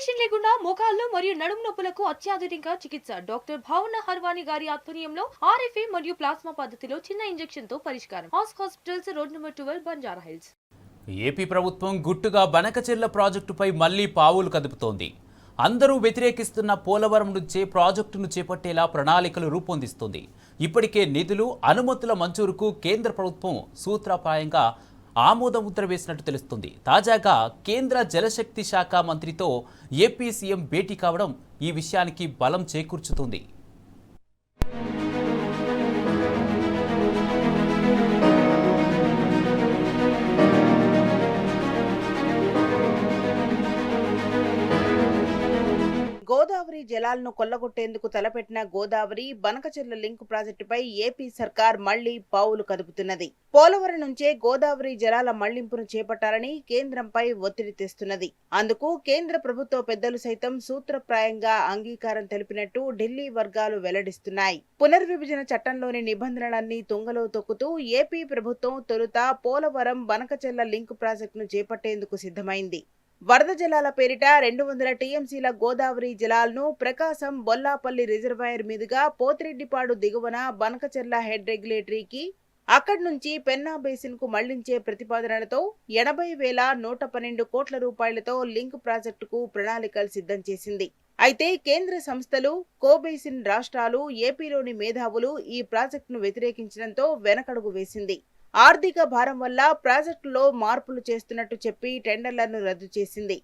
Operation లేకుండా మోకాళ్లు మరియు నడుము నొప్పులకు అత్యాధునిక చికిత్స డాక్టర్ భావన హర్వాణి గారి ఆధ్వర్యంలో ఆర్ఎఫ్ఏ మరియు ప్లాస్మా పద్ధతిలో చిన్న ఇంజెక్షన్ తో పరిష్కారం. Hospitals road number 12 Banjara hills. AP ప్రభుత్వం గుట్టుగా బనకచెర్ల ప్రాజెక్టుపై మళ్లీ పావులు కదుపుతోంది. అందరూ వ్యతిరేకిస్తున్న పోలవరం నుంచే ప్రాజెక్టును చేపట్టేలా ప్రణాళికలు రూపొందిస్తుంది. ఇప్పటికే నిధులు, అనుమతుల మంజూరుకు కేంద్ర ప్రభుత్వం సూత్రప్రాయంగా ఆమోదముద్ర వేసినట్టు తెలుస్తుంది. తాజాగా కేంద్ర జలశక్తి శాఖ మంత్రితో ఏపీ సీఎం భేటీ కావడం ఈ విషయానికి బలం చేకూర్చుతుంది. గోదావరి జలాలను కొల్లగొట్టేందుకు తలపెట్టిన గోదావరి బనకచెర్ల లింక్ ప్రాజెక్టుపై ఏపీ సర్కార్ మళ్లీ పావులు కదుపుతున్నది. పోలవరం నుంచే గోదావరి జలాల మళ్లింపును చేపట్టాలని కేంద్రంపై ఒత్తిడి తెస్తున్నది. అందుకు కేంద్ర ప్రభుత్వ పెద్దలు సైతం సూత్రప్రాయంగా అంగీకారం తెలిపినట్టు ఢిల్లీ వర్గాలు వెల్లడిస్తున్నాయి. పునర్విభజన చట్టంలోని నిబంధనలన్నీ తుంగలో తొక్కుతూ ఏపీ ప్రభుత్వం తొలుత పోలవరం బనకచెర్ల లింక్ ప్రాజెక్టును చేపట్టేందుకు సిద్ధమైంది. వరద జలాల పేరిట 200 టీఎంసీల గోదావరి జలాలను ప్రకాశం బొల్లాపల్లి రిజర్వాయర్ మీదుగా పోతిరెడ్డిపాడు దిగువన బనకచెర్ల హెడ్ రెగ్యులేటరీకి, అక్కడి నుంచి పెన్నా బేసిన్ కు మళ్లించే ప్రతిపాదనలతో 80,112 కోట్ల రూపాయలతో లింక్ ప్రాజెక్టుకు ప్రణాళికలు సిద్ధం చేసింది. అయితే కేంద్ర సంస్థలు, కోబేసిన్ రాష్ట్రాలు, ఏపీలోని మేధావులు ఈ ప్రాజెక్టును వ్యతిరేకించడంతో వెనకడుగు వేసింది. ఆర్థిక భారం వల్ల ప్రాజెక్టులో మార్పులు చేస్తున్నట్టు చెప్పి టెండర్లను రద్దు చేసింది.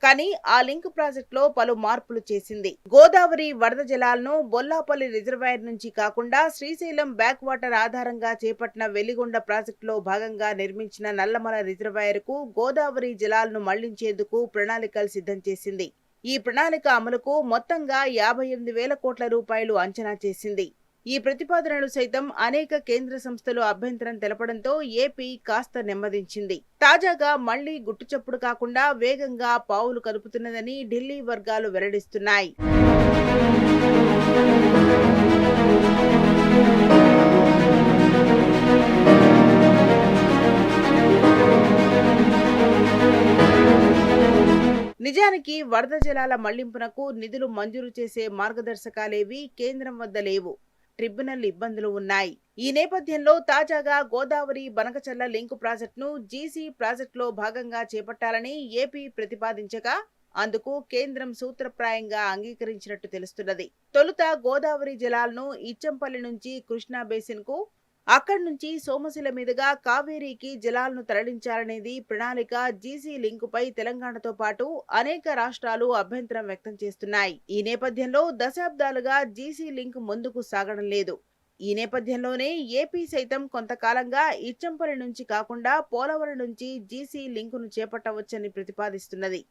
కానీ ఆ లింక్ ప్రాజెక్టులో పలు మార్పులు చేసింది. గోదావరి వరద జలాలను బొల్లాపల్లి రిజర్వాయర్ నుంచి కాకుండా శ్రీశైలం బ్యాక్ వాటర్ ఆధారంగా చేపట్టిన వెలిగొండ ప్రాజెక్టులో భాగంగా నిర్మించిన నల్లమల రిజర్వాయర్ కు గోదావరి జలాలను మళ్లించేందుకు ప్రణాళికలు సిద్ధం చేసింది. ఈ ప్రణాళిక అమలుకు మొత్తంగా 58,000 కోట్ల రూపాయలు అంచనా చేసింది. ఈ ప్రతిపాదనలు సైతం అనేక కేంద్ర సంస్థలు అభ్యంతరం తెలపడంతో ఏపీ కాస్త నెమ్మదించింది. తాజాగా మళ్లీ గుట్టుచప్పుడు కాకుండా వేగంగా పావులు కదుపుతున్నదని ఢిల్లీ వర్గాలు వెల్లడిస్తున్నాయి. నిజానికి వరద జలాల మళ్లింపునకు నిధులు మంజూరు చేసే మార్గదర్శకాలేవీ కేంద్రం వద్ద లేవు. ట్రిబ్యునల్ ఇబ్బందులు ఉన్నాయి. ఈ నేపథ్యంలో తాజాగా గోదావరి బనకచెర్ల లింక్ ప్రాజెక్టును జీసీ ప్రాజెక్టులో భాగంగా చేపట్టాలని ఏపీ ప్రతిపాదించగా అందుకు కేంద్రం సూత్రప్రాయంగా అంగీకరించినట్టు తెలుస్తున్నది. తొలుత గోదావరి జలాలను ఇచ్చంపల్లి నుంచి కృష్ణా బేసిన్ కు, అక్కడి నుంచి సోమశిల మీదుగా కావేరీకి జలాలను తరలించాలనేది ప్రణాళిక. జీసీ లింకుపై తెలంగాణతో పాటు అనేక రాష్ట్రాలు అభ్యంతరం వ్యక్తం చేస్తున్నాయి. ఈ నేపథ్యంలో దశాబ్దాలుగా జీసీ లింక్ ముందుకు సాగడం లేదు. ఈ నేపథ్యంలోనే ఏపీ సైతం కొంతకాలంగా ఇచ్చంపల్లి నుంచి కాకుండా పోలవరం నుంచి జీసీ లింకును చేపట్టవచ్చని ప్రతిపాదిస్తున్నది.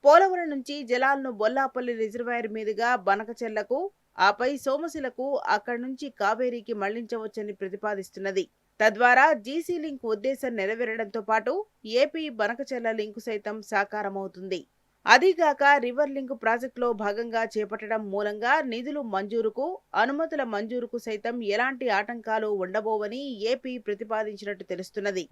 పోలవరం నుంచి జలాలను బొల్లాపల్లి రిజర్వాయర్ మీదుగా బనకచెర్లకు, ఆపై సోమశిలకు, అక్కడి నుంచి కావేరీకి మళ్లించవచ్చని ప్రతిపాదిస్తున్నది. తద్వారా జీసీ లింక్ ఉద్దేశం నెరవేరడంతో పాటు ఏపీ బనకచెర్ల లింకు సైతం సాకారమవుతుంది. అదీగాక రివర్ లింక్ ప్రాజెక్టులో భాగంగా చేపట్టడం మూలంగా నిధులు మంజూరుకు, అనుమతుల మంజూరుకు సైతం ఎలాంటి ఆటంకాలు ఉండబోవని ఏపీ ప్రతిపాదించినట్టు తెలుస్తున్నది.